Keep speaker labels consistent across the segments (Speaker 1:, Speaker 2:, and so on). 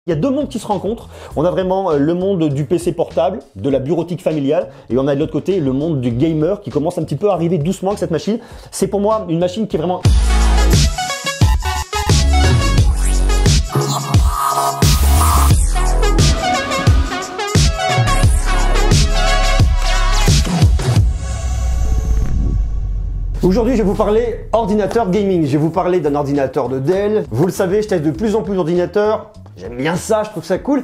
Speaker 1: Il y a deux mondes qui se rencontrent. On a vraiment le monde du PC portable, de la bureautique familiale, et on a de l'autre côté le monde du gamer qui commence un petit peu à arriver doucement avec cette machine. C'est pour moi une machine qui est vraiment... Aujourd'hui, je vais vous parler ordinateur gaming. Je vais vous parler d'un ordinateur de Dell. Vous le savez, je teste de plus en plus d'ordinateurs. J'aime bien ça, je trouve ça cool.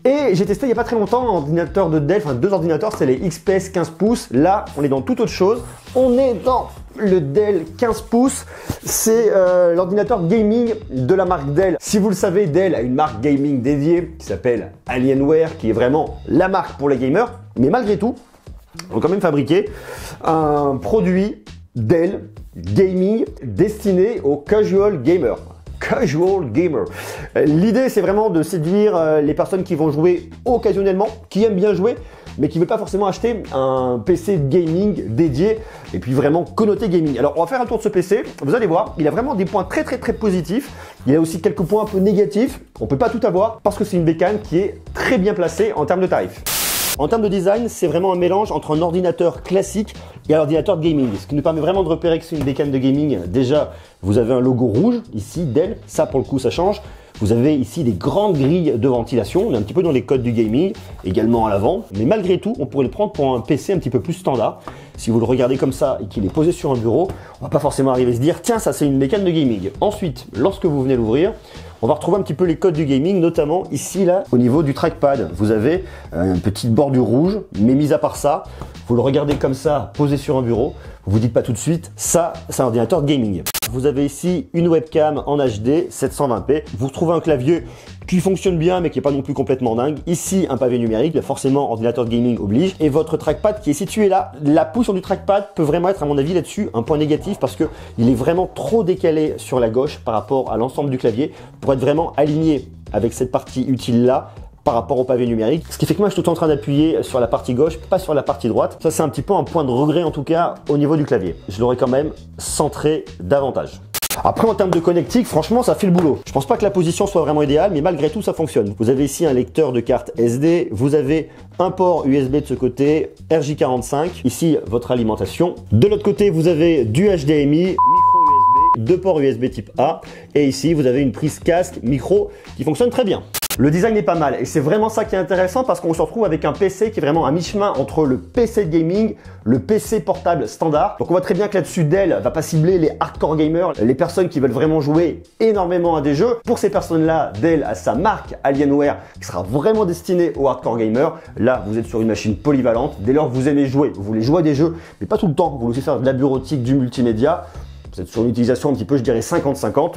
Speaker 1: Et j'ai testé il n'y a pas très longtemps un ordinateur de Dell, enfin deux ordinateurs, c'est les XPS 15 pouces. Là, on est dans toute autre chose. On est dans le Dell 15 pouces. C'est l'ordinateur gaming de la marque Dell. Si vous le savez, Dell a une marque gaming dédiée qui s'appelle Alienware, qui est vraiment la marque pour les gamers. Mais malgré tout, on a quand même fabriqué un produit Dell Gaming destiné aux casual gamers. Casual gamer. L'idée, c'est vraiment de séduire les personnes qui vont jouer occasionnellement, qui aiment bien jouer, mais qui ne veulent pas forcément acheter un PC gaming dédié et puis vraiment connoté gaming. Alors, on va faire un tour de ce PC. Vous allez voir, il a vraiment des points très positifs. Il a aussi quelques points un peu négatifs. On ne peut pas tout avoir parce que c'est une bécane qui est très bien placée en termes de tarifs. En termes de design, c'est vraiment un mélange entre un ordinateur classique et un ordinateur de gaming. Ce qui nous permet vraiment de repérer que c'est une bécane de gaming. Déjà, vous avez un logo rouge, ici, Dell. Ça, pour le coup, ça change. Vous avez ici des grandes grilles de ventilation. On est un petit peu dans les codes du gaming, également à l'avant. Mais malgré tout, on pourrait le prendre pour un PC un petit peu plus standard. Si vous le regardez comme ça et qu'il est posé sur un bureau, on va pas forcément arriver à se dire « Tiens, ça, c'est une bécane de gaming ». Ensuite, lorsque vous venez l'ouvrir, on va retrouver un petit peu les codes du gaming, notamment ici, là, au niveau du trackpad. Vous avez une petite bordure rouge, mais mis à part ça, vous le regardez comme ça, posé sur un bureau, vous vous dites pas tout de suite, ça, c'est un ordinateur de gaming. Vous avez ici une webcam en HD 720p. Vous retrouvez un clavier qui fonctionne bien, mais qui n'est pas non plus complètement dingue. Ici, un pavé numérique, forcément, ordinateur de gaming oblige. Et votre trackpad qui est situé là. La position du trackpad peut vraiment être, à mon avis, là-dessus, un point négatif parce que il est vraiment trop décalé sur la gauche par rapport à l'ensemble du clavier pour être vraiment aligné avec cette partie utile-là par rapport au pavé numérique. Ce qui fait que moi, je suis tout en train d'appuyer sur la partie gauche, pas sur la partie droite. Ça, c'est un petit peu un point de regret, en tout cas, au niveau du clavier. Je l'aurais quand même centré davantage. Après, en termes de connectique, franchement, ça fait le boulot. Je pense pas que la position soit vraiment idéale, mais malgré tout, ça fonctionne. Vous avez ici un lecteur de carte SD. Vous avez un port USB de ce côté, RJ45. Ici, votre alimentation. De l'autre côté, vous avez du HDMI, micro USB, deux ports USB type A. Et ici, vous avez une prise casque micro qui fonctionne très bien. Le design est pas mal et c'est vraiment ça qui est intéressant parce qu'on se retrouve avec un PC qui est vraiment à mi-chemin entre le PC de gaming, le PC portable standard. Donc on voit très bien que là-dessus Dell va pas cibler les hardcore gamers, les personnes qui veulent vraiment jouer énormément à des jeux. Pour ces personnes-là, Dell a sa marque Alienware qui sera vraiment destinée aux hardcore gamers. Là, vous êtes sur une machine polyvalente. Dès lors que vous aimez jouer, vous voulez jouer à des jeux, mais pas tout le temps. Vous voulez aussi faire de la bureautique, du multimédia. Vous êtes sur une utilisation un petit peu, je dirais 50-50.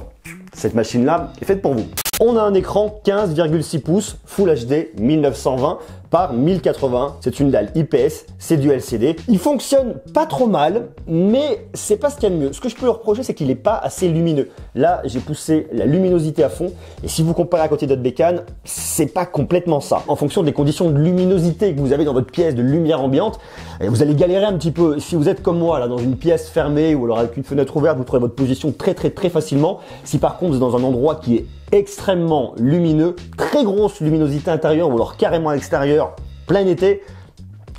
Speaker 1: Cette machine-là est faite pour vous. On a un écran 15,6 pouces Full HD 1920 par 1080. C'est une dalle IPS, c'est du LCD. Il fonctionne pas trop mal, mais c'est pas ce qu'il y a de mieux. Ce que je peux lui reprocher, c'est qu'il n'est pas assez lumineux. Là, j'ai poussé la luminosité à fond. Et si vous comparez à côté d'autres bécanes, c'est pas complètement ça. En fonction des conditions de luminosité que vous avez dans votre pièce, de lumière ambiante, vous allez galérer un petit peu. Si vous êtes comme moi, là, dans une pièce fermée ou alors avec une fenêtre ouverte, vous trouvez votre position très facilement. Si par contre, vous êtes dans un endroit qui est extrêmement lumineux, très grosse luminosité intérieure ou alors carrément à l'extérieur, plein été,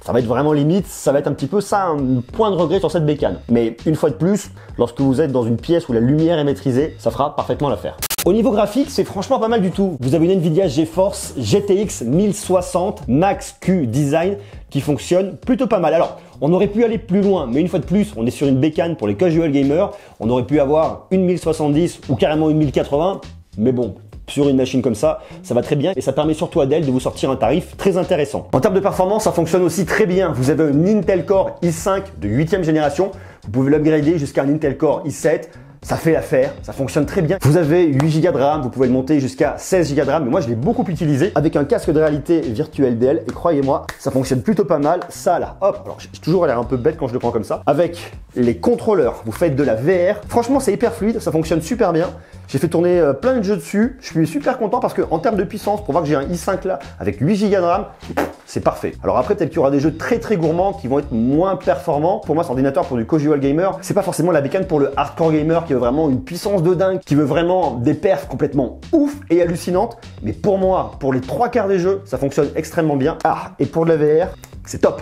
Speaker 1: ça va être vraiment limite, ça va être un petit peu ça, un point de regret sur cette bécane. Mais une fois de plus, lorsque vous êtes dans une pièce où la lumière est maîtrisée, ça fera parfaitement l'affaire. Au niveau graphique, c'est franchement pas mal du tout. Vous avez une Nvidia GeForce GTX 1060 Max Q Design qui fonctionne plutôt pas mal. Alors, on aurait pu aller plus loin, mais une fois de plus, on est sur une bécane pour les casual gamers. On aurait pu avoir une 1070 ou carrément une 1080, mais bon, sur une machine comme ça, ça va très bien et ça permet surtout à Dell de vous sortir un tarif très intéressant. En termes de performance, ça fonctionne aussi très bien. Vous avez un Intel Core i5 de 8e génération. Vous pouvez l'upgrader jusqu'à un Intel Core i7. Ça fait l'affaire, ça fonctionne très bien. Vous avez 8 Go de RAM, vous pouvez le monter jusqu'à 16 Go de RAM, mais moi je l'ai beaucoup utilisé avec un casque de réalité virtuelle Dell et croyez-moi, ça fonctionne plutôt pas mal. Ça là, hop, alors j'ai toujours l'air un peu bête quand je le prends comme ça. Avec les contrôleurs, vous faites de la VR. Franchement, c'est hyper fluide, ça fonctionne super bien. J'ai fait tourner plein de jeux dessus. Je suis super content parce que en termes de puissance, pour voir que j'ai un i5 là avec 8 Go de RAM, c'est parfait. Alors après, peut-être qu'il y aura des jeux très gourmands qui vont être moins performants. Pour moi, cet ordinateur pour du casual gamer, c'est pas forcément la bécane pour le hardcore gamer qui veut vraiment une puissance de dingue, qui veut vraiment des perfs complètement ouf et hallucinantes. Mais pour moi, pour les 3/4 des jeux, ça fonctionne extrêmement bien. Ah, et pour de la VR, c'est top.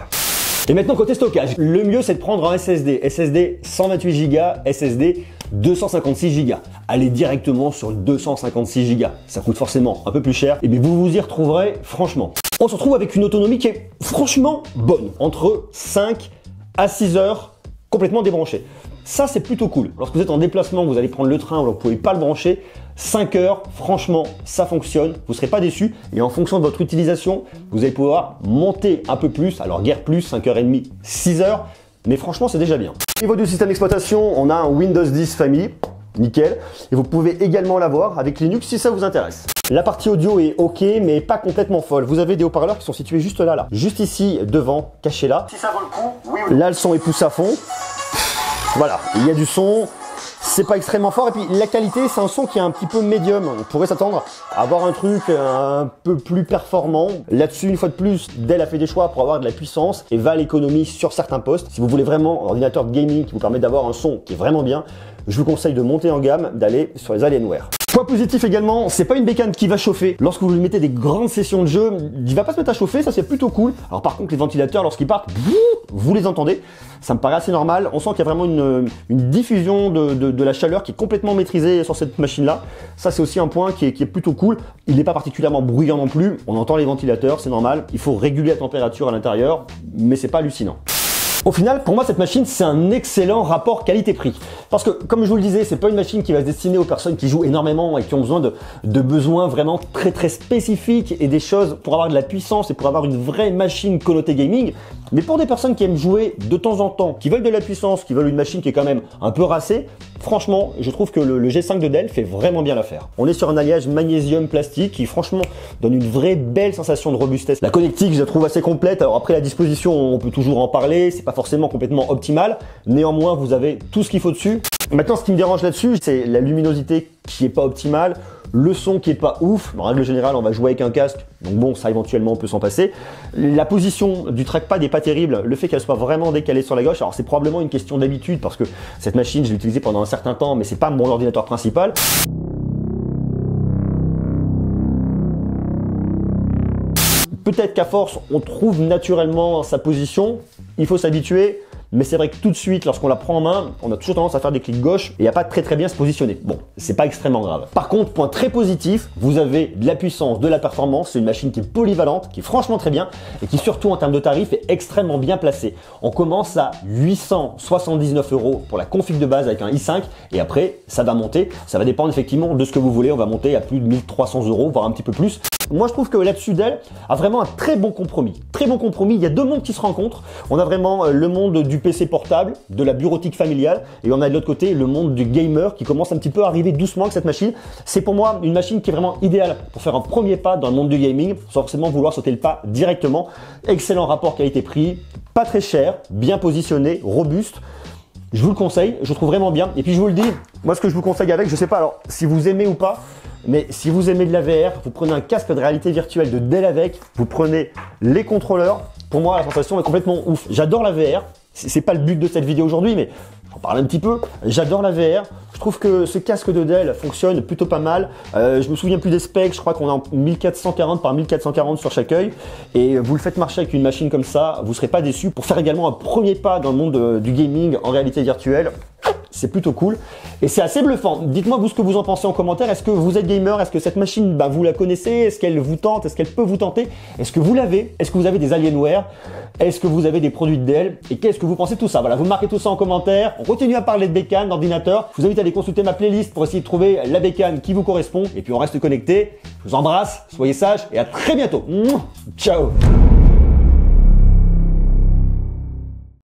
Speaker 1: Et maintenant, côté stockage, le mieux c'est de prendre un SSD. SSD 128 Go, SSD 256 Go. Allez directement sur 256 Go. Ça coûte forcément un peu plus cher, et bien vous vous y retrouverez franchement. On se retrouve avec une autonomie qui est franchement bonne, entre 5 à 6 heures complètement débranché. Ça, c'est plutôt cool. Lorsque vous êtes en déplacement, vous allez prendre le train ou vous ne pouvez pas le brancher, 5 heures, franchement, ça fonctionne. Vous ne serez pas déçus. Et en fonction de votre utilisation, vous allez pouvoir monter un peu plus. Alors, guère plus, 5h30, 6 heures. Mais franchement, c'est déjà bien. Au niveau du système d'exploitation, on a un Windows 10 Family. Nickel. Et vous pouvez également l'avoir avec Linux si ça vous intéresse. La partie audio est ok, mais pas complètement folle. Vous avez des haut-parleurs qui sont situés juste là. Juste ici, devant, cachés là. Si ça vaut le coup, oui ou non. Là, le son est poussé à fond. Voilà, il y a du son. C'est pas extrêmement fort. Et puis, la qualité, c'est un son qui est un petit peu médium. On pourrait s'attendre à avoir un truc un peu plus performant. Là-dessus, une fois de plus, Dell a fait des choix pour avoir de la puissance et va à l'économie sur certains postes. Si vous voulez vraiment un ordinateur de gaming qui vous permet d'avoir un son qui est vraiment bien, je vous conseille de monter en gamme, d'aller sur les Alienware. Point positif également, c'est pas une bécane qui va chauffer. Lorsque vous lui mettez des grandes sessions de jeu, il va pas se mettre à chauffer, ça c'est plutôt cool. Alors par contre, les ventilateurs, lorsqu'ils partent, vous les entendez. Ça me paraît assez normal. On sent qu'il y a vraiment une diffusion de la chaleur qui est complètement maîtrisée sur cette machine-là. Ça c'est aussi un point qui est plutôt cool. Il n'est pas particulièrement bruyant non plus. On entend les ventilateurs, c'est normal. Il faut réguler la température à l'intérieur, mais c'est pas hallucinant. Au final, pour moi, cette machine, c'est un excellent rapport qualité-prix. Parce que, comme je vous le disais, c'est pas une machine qui va se destiner aux personnes qui jouent énormément et qui ont besoin de besoins vraiment très spécifiques et des choses pour avoir de la puissance et pour avoir une vraie machine connotée gaming. Mais pour des personnes qui aiment jouer de temps en temps, qui veulent de la puissance, qui veulent une machine qui est quand même un peu racée, franchement, je trouve que le G5 de Dell fait vraiment bien l'affaire. On est sur un alliage magnésium plastique qui franchement donne une vraie belle sensation de robustesse. La connectique, je la trouve assez complète. Alors après la disposition, on peut toujours en parler, c'est pas forcément complètement optimal. Néanmoins, vous avez tout ce qu'il faut dessus. Maintenant, ce qui me dérange là-dessus, c'est la luminosité qui est pas optimale, le son qui est pas ouf. En règle générale, on va jouer avec un casque, donc bon, ça éventuellement on peut s'en passer. La position du trackpad est pas terrible, le fait qu'elle soit vraiment décalée sur la gauche, alors c'est probablement une question d'habitude parce que cette machine, je l'ai utilisée pendant un certain temps, mais c'est pas mon ordinateur principal. Peut-être qu'à force, on trouve naturellement sa position, il faut s'habituer. Mais c'est vrai que tout de suite, lorsqu'on la prend en main, on a toujours tendance à faire des clics gauche et à pas très bien se positionner. Bon, c'est pas extrêmement grave. Par contre, point très positif, vous avez de la puissance, de la performance. C'est une machine qui est polyvalente, qui est franchement très bien et qui surtout en termes de tarifs est extrêmement bien placée. On commence à 879 € pour la config de base avec un i5 et après, ça va monter. Ça va dépendre effectivement de ce que vous voulez. On va monter à plus de 1300 €, voire un petit peu plus. Moi, je trouve que là-dessus, Dell a vraiment un très bon compromis. Très bon compromis. Il y a deux mondes qui se rencontrent. On a vraiment le monde du PC portable, de la bureautique familiale, et on a de l'autre côté le monde du gamer qui commence un petit peu à arriver doucement avec cette machine. C'est pour moi une machine qui est vraiment idéale pour faire un premier pas dans le monde du gaming, sans forcément vouloir sauter le pas directement. Excellent rapport qualité-prix, pas très cher, bien positionné, robuste. Je vous le conseille, je le trouve vraiment bien. Et puis je vous le dis, moi ce que je vous conseille avec, je sais pas alors si vous aimez ou pas, mais si vous aimez de la VR, vous prenez un casque de réalité virtuelle de Dell avec, vous prenez les contrôleurs. Pour moi, la sensation est complètement ouf. J'adore la VR. C'est pas le but de cette vidéo aujourd'hui, mais j'en parle un petit peu. J'adore la VR. Je trouve que ce casque de Dell fonctionne plutôt pas mal. Je me souviens plus des specs. Je crois qu'on est en 1440 par 1440 sur chaque œil. Et vous le faites marcher avec une machine comme ça, vous serez pas déçu. Pour faire également un premier pas dans le monde du gaming en réalité virtuelle, c'est plutôt cool et c'est assez bluffant. Dites-moi vous ce que vous en pensez en commentaire. Est-ce que vous êtes gamer? Est-ce que cette machine, vous la connaissez? Est-ce qu'elle vous tente? Est-ce qu'elle peut vous tenter? Est-ce que vous l'avez? Est-ce que vous avez des Alienware? Est-ce que vous avez des produits de Dell? Et qu'est-ce que vous pensez de tout ça? Voilà, vous marquez tout ça en commentaire. On continue à parler de bécane, d'ordinateur. Je vous invite à aller consulter ma playlist pour essayer de trouver la bécane qui vous correspond. Et puis on reste connecté. Je vous embrasse, soyez sages et à très bientôt. Ciao.